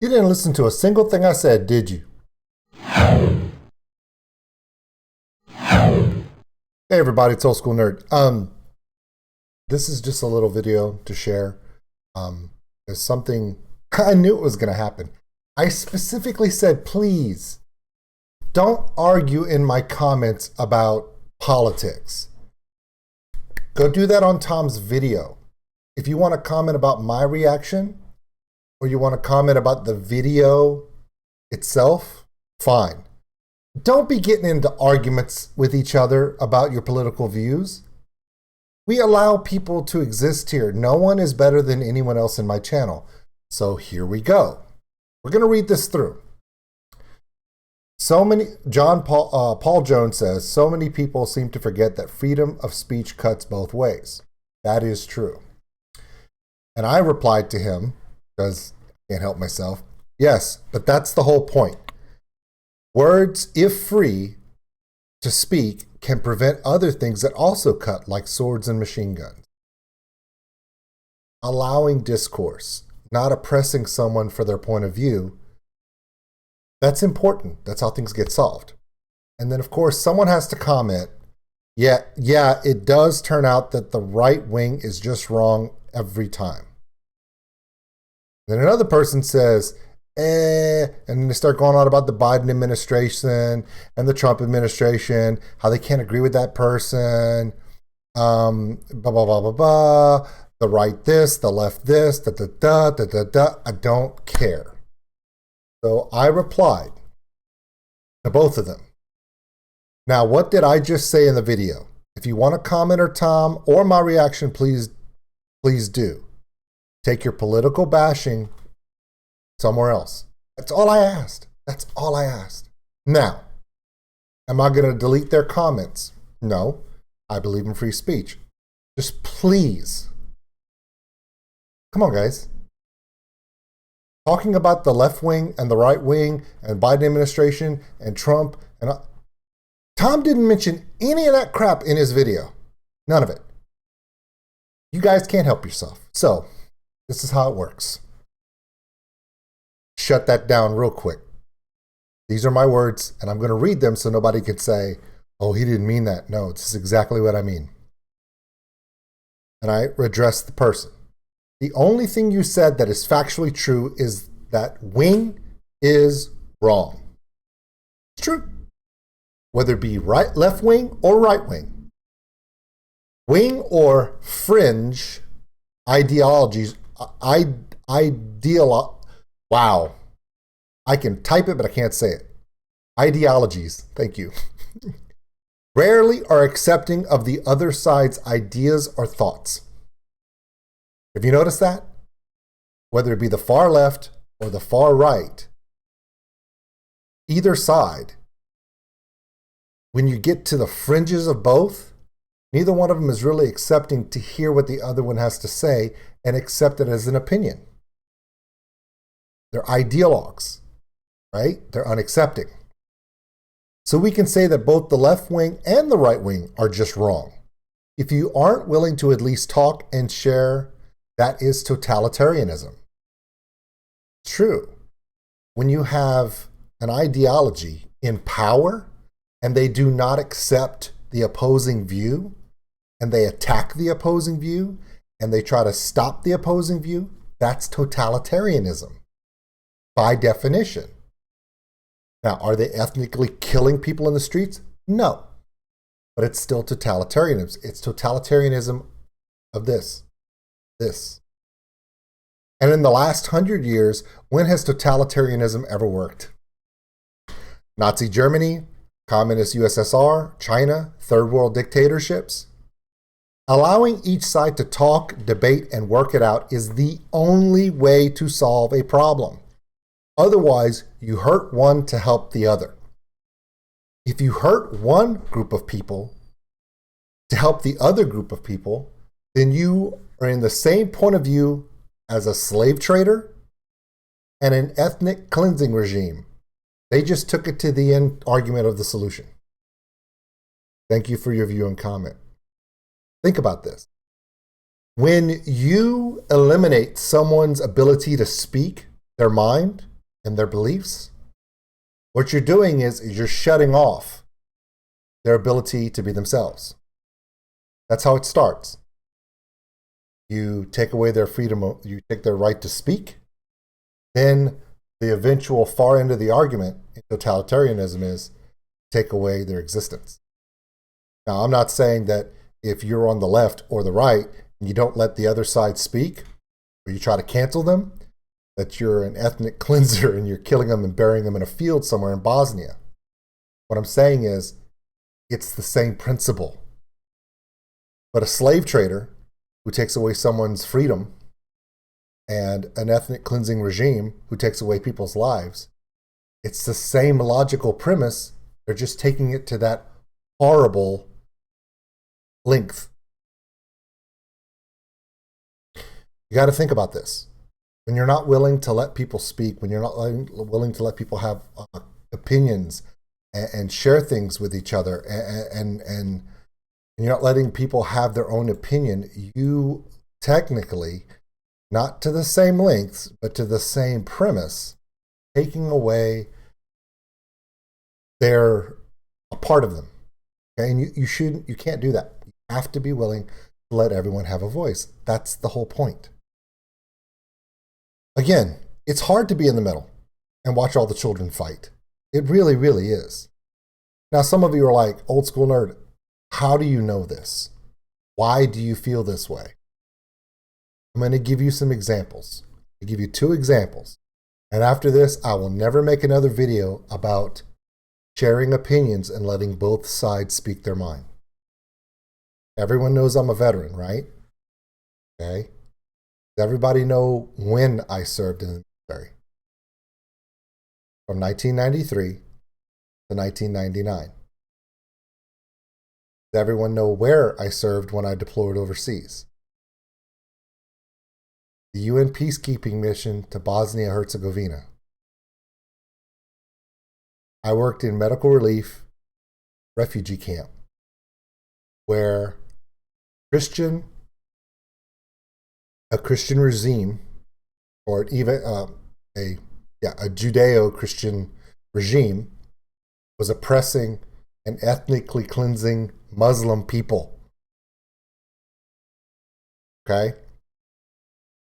You didn't listen to a single thing I said, did you? Hey everybody, it's Old School Nerd. This is just a little video to share. There's something I knew it was going to happen. I specifically said, please don't argue in my comments about politics. Go do that on Tom's video. If you want to comment about my reaction or you want to comment about the video itself, fine. Don't be getting into arguments with each other about your political views. We allow people to exist here. No one is better than anyone else in my channel. So here we go. We're going to read this through. Paul Jones says, so many people seem to forget that freedom of speech cuts both ways. That is true. And I replied to him, because I can't help myself, yes, but that's the whole point. Words, if free to speak, can prevent other things that also cut, like swords and machine guns. Allowing discourse, not oppressing someone for their point of view, that's important. That's how things get solved. And then, of course, someone has to comment, yeah, it does turn out that the right wing is just wrong every time. Then another person says, and then they start going on about the Biden administration and the Trump administration, how they can't agree with that person, blah, blah, blah, blah, blah, the right this, the left this, da, da, da, da, da, da. I don't care. So I replied to both of them. Now, what did I just say in the video? If you want to comment or Tom or my reaction, please do. Take your political bashing somewhere else. That's all I asked. That's all I asked. Now, am I going to delete their comments? No. I believe in free speech. Just please. Come on, guys. Talking about the left wing and the right wing and Biden administration and Trump and Tom didn't mention any of that crap in his video. None of it. You guys can't help yourself. So, this is how it works. Shut that down real quick. These are my words, and I'm going to read them so nobody can say, oh, he didn't mean that. No, this is exactly what I mean. And I address the person. The only thing you said that is factually true is that wing is wrong. It's true. Whether it be left wing or right wing. Wing or fringe ideologies, wow. I can type it, but I can't say it. Ideologies, thank you. Rarely are accepting of the other side's ideas or thoughts. Have you noticed that? Whether it be the far left or the far right, either side, when you get to the fringes of both, neither one of them is really accepting to hear what the other one has to say and accept it as an opinion. They're ideologues, right? They're unaccepting. So we can say that both the left wing and the right wing are just wrong. If you aren't willing to at least talk and share, that is totalitarianism. It's true. When you have an ideology in power and they do not accept the opposing view and they attack the opposing view and they try to stop the opposing view, that's totalitarianism by definition. Now, are they ethnically killing people in the streets? No. But it's still totalitarianism. It's totalitarianism of this. And in the last 100 years, when has totalitarianism ever worked? Nazi Germany, communist USSR, China, third world dictatorships. Allowing each side to talk, debate, and work it out is the only way to solve a problem. Otherwise, you hurt one to help the other. If you hurt one group of people to help the other group of people, then you are in the same point of view as a slave trader and an ethnic cleansing regime. They just took it to the end argument of the solution. Thank you for your view and comment. Think about this. When you eliminate someone's ability to speak their mind, and their beliefs, what you're doing is you're shutting off their ability to be themselves. That's how it starts. You take away their freedom, you take their right to speak. Then the eventual far end of the argument in totalitarianism is take away their existence. Now, I'm not saying that if you're on the left or the right and you don't let the other side speak, or you try to cancel them, that you're an ethnic cleanser and you're killing them and burying them in a field somewhere in Bosnia. What I'm saying is, it's the same principle. But a slave trader who takes away someone's freedom and an ethnic cleansing regime who takes away people's lives, it's the same logical premise. They're just taking it to that horrible length. You got to think about this. When you're not willing to let people speak, when you're not willing to let people have opinions and share things with each other, and you're not letting people have their own opinion, you technically, not to the same lengths, but to the same premise, taking away a part of them. Okay? And you can't do that. You have to be willing to let everyone have a voice. That's the whole point. Again, it's hard to be in the middle and watch all the children fight. It really, really is. Now, some of you are like, old school nerd, how do you know this? Why do you feel this way? I'm going to give you some examples. I'll give you 2 examples. And after this, I will never make another video about sharing opinions and letting both sides speak their mind. Everyone knows I'm a veteran, right? Okay. Does everybody know when I served in the military? From 1993 to 1999. Does everyone know where I served when I deployed overseas? The UN peacekeeping mission to Bosnia-Herzegovina. I worked in medical relief refugee camp where a Christian regime, or even a Judeo-Christian regime, was oppressing and ethnically cleansing Muslim people. Okay?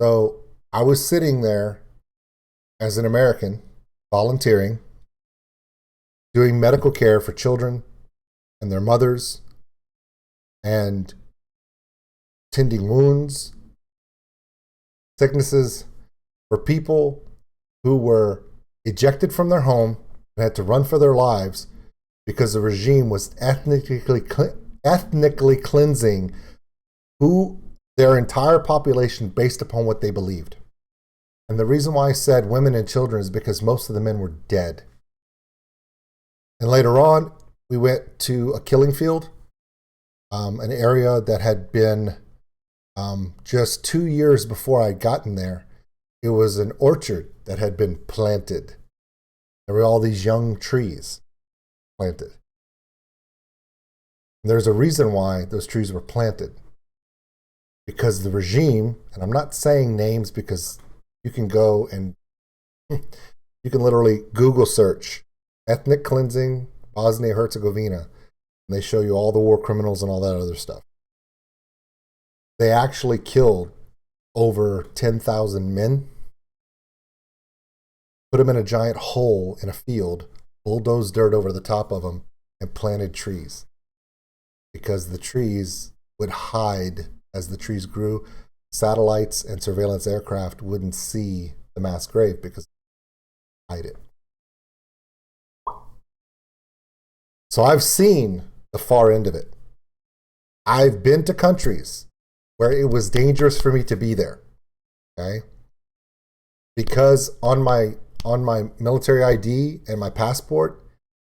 So I was sitting there as an American, volunteering, doing medical care for children and their mothers, and tending wounds, sicknesses for people who were ejected from their home and had to run for their lives because the regime was ethnically cleansing their entire population based upon what they believed. And the reason why I said women and children is because most of the men were dead. And later on, we went to a killing field, an area that had been just 2 years before I'd gotten there. It was an orchard that had been planted. There were all these young trees planted. And there's a reason why those trees were planted. Because the regime, and I'm not saying names because you can go and you can literally Google search ethnic cleansing Bosnia-Herzegovina, and they show you all the war criminals and all that other stuff. They actually killed over 10,000 men, put them in a giant hole in a field, bulldozed dirt over the top of them, and planted trees. Because the trees would hide as the trees grew. Satellites and surveillance aircraft wouldn't see the mass grave because they hide it. So I've seen the far end of it. I've been to countries where it was dangerous for me to be there. Okay? Because on my military ID and my passport,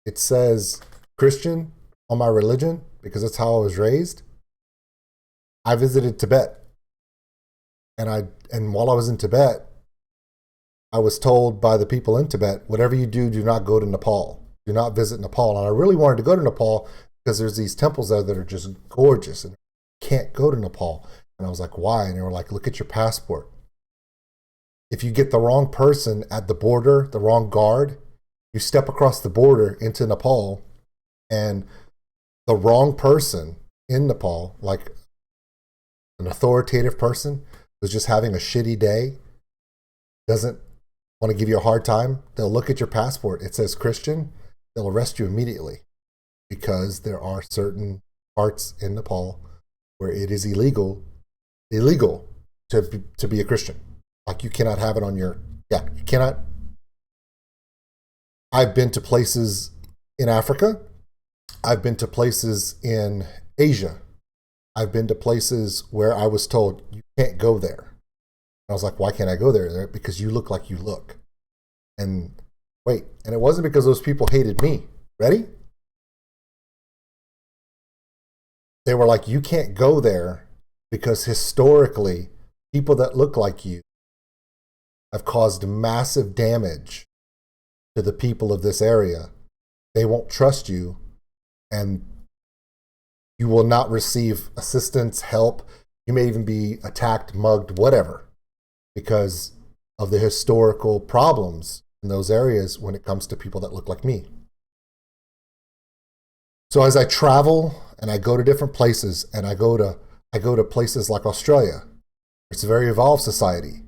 it says Christian on my religion, because that's how I was raised. I visited Tibet. And while I was in Tibet, I was told by the people in Tibet, whatever you do, do not go to Nepal. Do not visit Nepal. And I really wanted to go to Nepal because there's these temples there that are just gorgeous and you can't go to Nepal. And I was like, why? And they were like, look at your passport. If you get the wrong person at the border, the wrong guard, you step across the border into Nepal, and the wrong person in Nepal, like an authoritative person who's just having a shitty day, doesn't want to give you a hard time, they'll look at your passport. It says Christian. They'll arrest you immediately, because there are certain parts in Nepal where it is illegal to be a Christian. Like, you cannot have it on your, you cannot. I've been to places in Africa. I've been to places in Asia. I've been to places where I was told, you can't go there. I was like, why can't I go there? Because you look like you look. And wait, and it wasn't because those people hated me. Ready? They were like, you can't go there because historically, people that look like you have caused massive damage to the people of this area. They won't trust you, and you will not receive assistance, help. You may even be attacked, mugged, whatever, because of the historical problems in those areas when it comes to people that look like me. So as I travel and I go to different places, and I go to places like Australia, it's a very evolved society.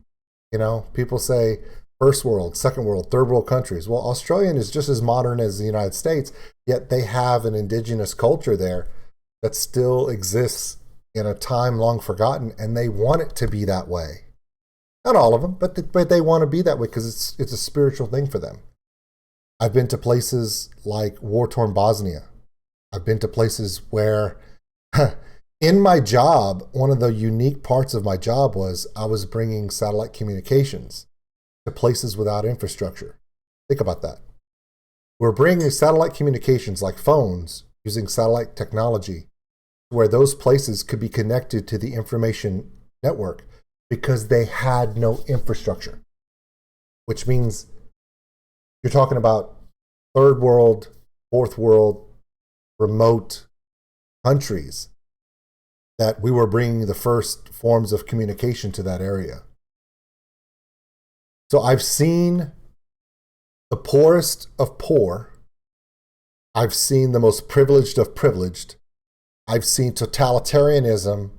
You know, people say first world, second world, third world countries. Well, Australian is just as modern as the United States, yet they have an indigenous culture there that still exists in a time long forgotten, and they want it to be that way. Not all of them, but they want to be that way because it's a spiritual thing for them. I've been to places like war-torn Bosnia. I've been to places where, in my job, one of the unique parts of my job was I was bringing satellite communications to places without infrastructure. Think about that. We're bringing satellite communications like phones using satellite technology where those places could be connected to the information network because they had no infrastructure, which means you're talking about third world, fourth world, remote countries that we were bringing the first forms of communication to that area. So I've seen the poorest of poor. I've seen the most privileged of privileged. I've seen totalitarianism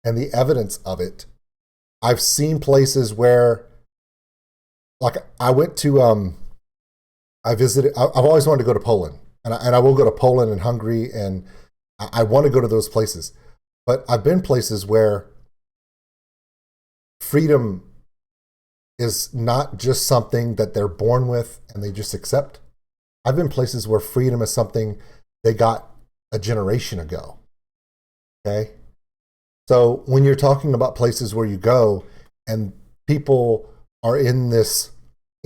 and the evidence of it. I've seen places where, like, I went to, I visited, I've always wanted to go to Poland, and I will go to Poland and Hungary, and I want to go to those places. But I've been places where freedom is not just something that they're born with and they just accept. I've been places where freedom is something they got a generation ago. Okay? So when you're talking about places where you go and people are in this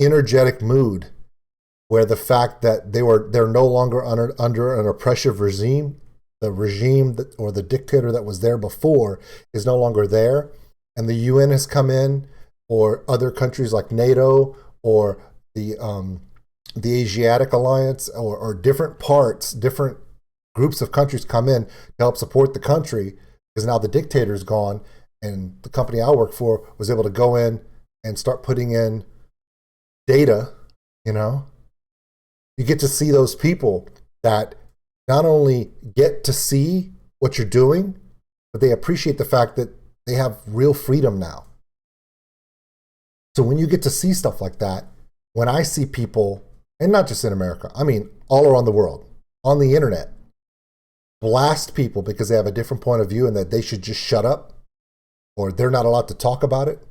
energetic mood where the fact that they're no longer under an oppressive regime, the regime or the dictator that was there before is no longer there, and the UN has come in, or other countries like NATO or the Asiatic Alliance, or different groups of countries come in to help support the country, because now the dictator's gone, and the company I work for was able to go in and start putting in data. You know, you get to see those people that not only get to see what you're doing, but they appreciate the fact that they have real freedom now. So when you get to see stuff like that, when I see people, and not just in America, I mean all around the world, on the internet, blast people because they have a different point of view and that they should just shut up, or they're not allowed to talk about it,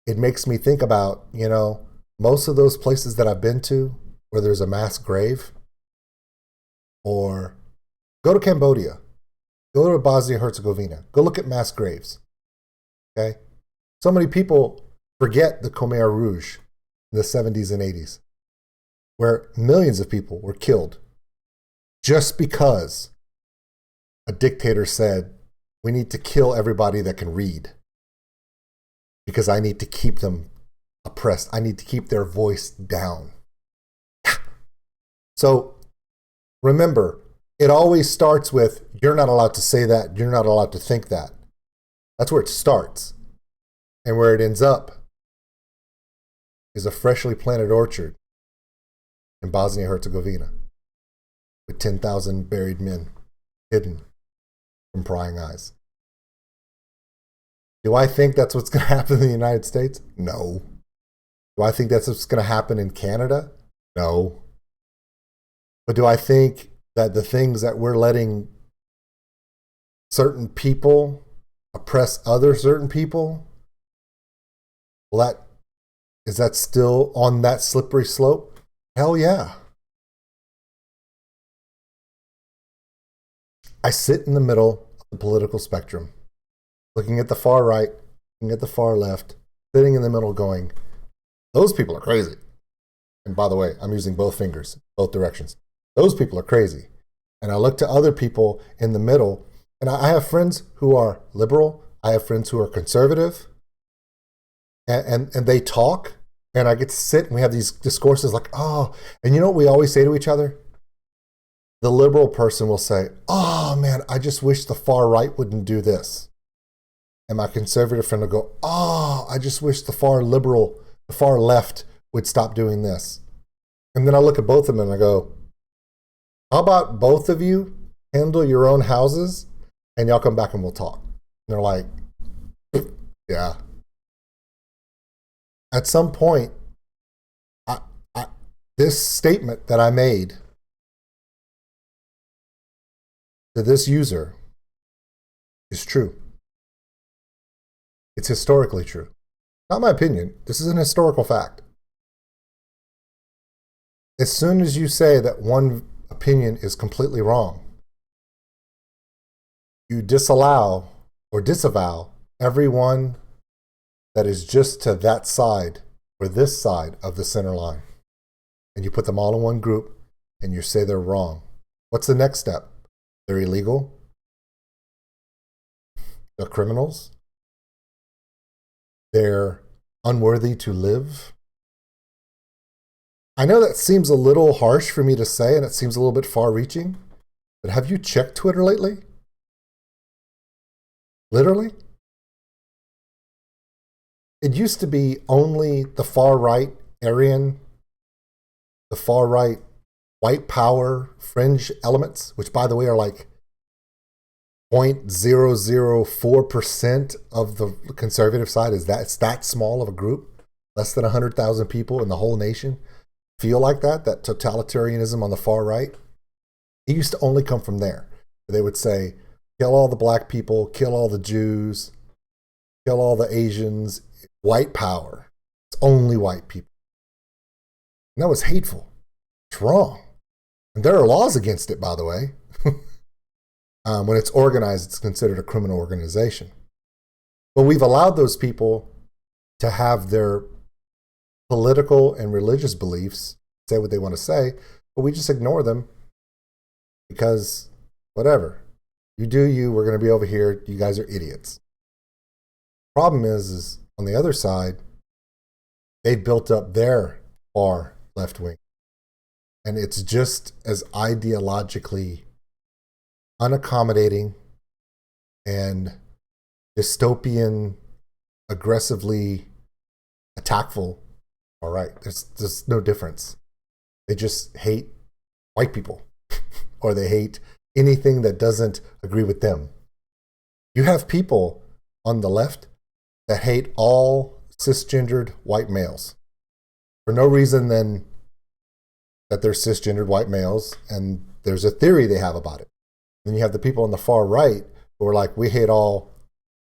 it makes me think about, you know, most of those places that I've been to where there's a mass grave, or go to Cambodia, go to Bosnia-Herzegovina, go look at mass graves. Okay? So many people forget the Khmer Rouge in the 70s and 80s, where millions of people were killed just because a dictator said, we need to kill everybody that can read because I need to keep them oppressed. I need to keep their voice down. So remember, it always starts with, you're not allowed to say that. You're not allowed to think that. That's where it starts. And where it ends up is a freshly planted orchard in Bosnia-Herzegovina with 10,000 buried men hidden from prying eyes. Do I think that's what's going to happen in the United States? No. Do I think that's what's going to happen in Canada? No. But do I think that the things that we're letting certain people oppress other certain people, well, is that still on that slippery slope? Hell yeah. I sit in the middle of the political spectrum, looking at the far right, looking at the far left, sitting in the middle going, those people are crazy. And by the way, I'm using both fingers, both directions. Those people are crazy. And I look to other people in the middle, and I have friends who are liberal. I have friends who are conservative. And they talk, and I get to sit, and we have these discourses like, oh, and you know what we always say to each other? The liberal person will say, oh, man, I just wish the far right wouldn't do this. And my conservative friend will go, oh, I just wish the far left would stop doing this. And then I look at both of them and I go, how about both of you handle your own houses and y'all come back and we'll talk? And they're like, yeah. At some point, this statement that I made to this user is true. It's historically true. Not my opinion. This is an historical fact. As soon as you say that one opinion is completely wrong, you disallow or disavow everyone that is just to that side or this side of the center line. And you put them all in one group and you say they're wrong. What's the next step? They're illegal. They're criminals. They're unworthy to live. I know that seems a little harsh for me to say, and it seems a little bit far-reaching, but have you checked Twitter lately? Literally? It used to be only the far-right Aryan, the far-right white power fringe elements, which, by the way, are like 0.004% of the conservative side. It's that small of a group, less than 100,000 people in the whole nation feel like that totalitarianism on the far right. It used to only come from there. They would say, kill all the black people, kill all the Jews, kill all the Asians, white power. It's only white people. And that was hateful. It's wrong. And there are laws against it, by the way. When it's organized, it's considered a criminal organization. But we've allowed those people to have their political and religious beliefs, say what they want to say, but we just ignore them because whatever. You do you, we're going to be over here, you guys are idiots. Problem is on the other side, they built up their far left wing. And it's just as ideologically unaccommodating and dystopian, aggressively attackful. All right, there's no difference. They just hate white people or they hate anything that doesn't agree with them. You have people on the left that hate all cisgendered white males for no reason than that they're cisgendered white males, and there's a theory they have about it. Then you have the people on the far right who are like, we hate all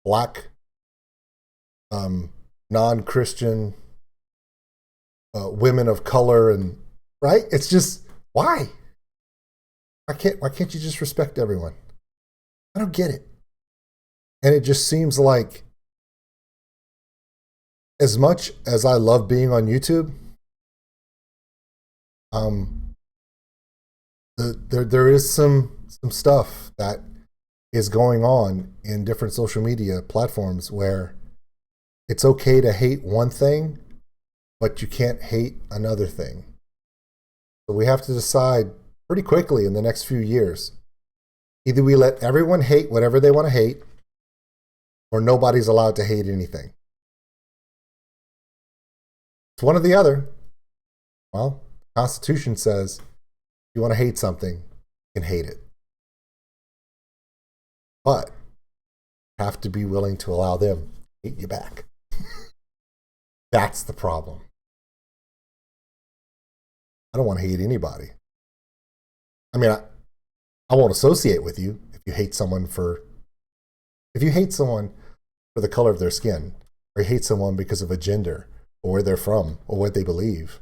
black, non-Christian women of color, and right? It's just, why? Why can't you just respect everyone? I don't get it. And it just seems like, as much as I love being on YouTube, there is some stuff that is going on in different social media platforms where it's okay to hate one thing, but you can't hate another thing. So we have to decide pretty quickly in the next few years. Either we let everyone hate whatever they want to hate, or nobody's allowed to hate anything. It's one or the other. Well, the Constitution says if you want to hate something, you can hate it. But you have to be willing to allow them to hate you back. That's the problem. I don't want to hate anybody. I mean, I won't associate with you if you hate someone for the color of their skin, or you hate someone because of a gender, or where they're from, or what they believe.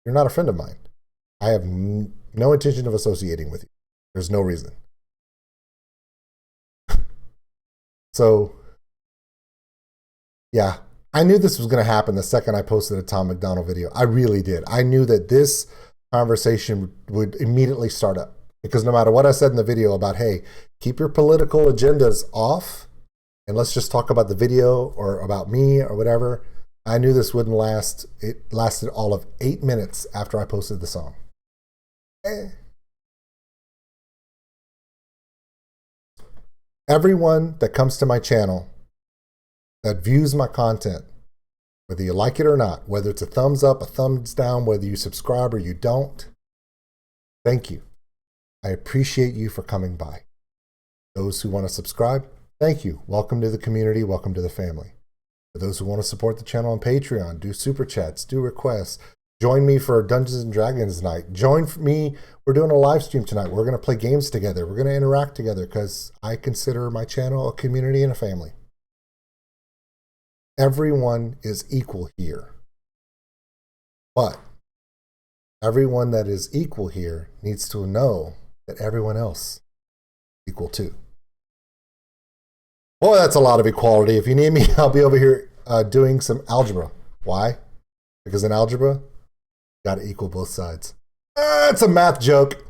You're not a friend of mine. I have no intention of associating with you. There's no reason. So, yeah, I knew this was going to happen the second I posted a Tom McDonald video. I really did. I knew that this conversation would immediately start up, because no matter what I said in the video about, hey, keep your political agendas off and let's just talk about the video or about me or whatever, I knew this wouldn't last. It lasted all of 8 minutes after I posted the song. Everyone that comes to my channel, that views my content, whether you like it or not, whether it's a thumbs up, a thumbs down, whether you subscribe or you don't, thank you. I appreciate you for coming by. Those who want to subscribe, thank you. Welcome to the community. Welcome to the family. For those who want to support the channel on Patreon, do super chats, do requests, join me for Dungeons and Dragons night. Join me. We're doing a live stream tonight. We're going to play games together. We're going to interact together because I consider my channel a community and a family. Everyone is equal here. But everyone that is equal here needs to know that everyone else is equal too. Boy, that's a lot of equality. If you need me, I'll be over here doing some algebra. Why? Because in algebra, you got to equal both sides. It's a math joke.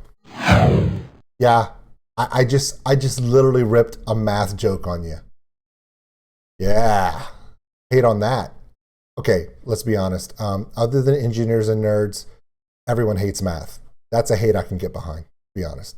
Yeah, I just literally ripped a math joke on you. Yeah, hate on that. Okay, let's be honest. Other than engineers and nerds, everyone hates math. That's a hate I can get behind, to be honest.